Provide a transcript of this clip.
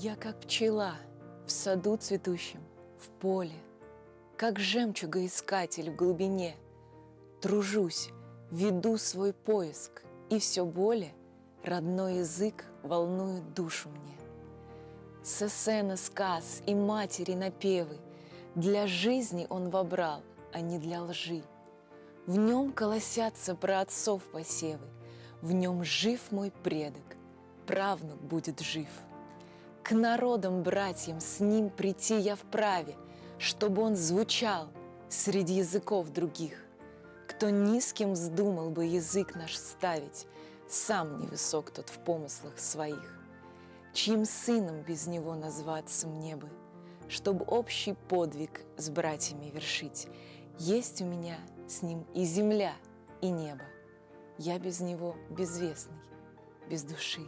Я как пчела в саду цветущем, в поле, как жемчугоискатель в глубине. Тружусь, веду свой поиск, и все более родной язык волнует душу мне. Со сцены сказ и матери напевы для жизни он вобрал, а не для лжи. В нем колосятся праотцов посевы, в нем жив мой предок, правнук будет жив. К народам, братьям, с ним прийти я вправе, чтобы он звучал среди языков других. Кто низким вздумал бы язык наш ставить, сам невысок тот в помыслах своих. Чьим сыном без него назваться мне бы, чтобы общий подвиг с братьями вершить. Есть у меня с ним и земля, и небо. Я без него безвестный, без души.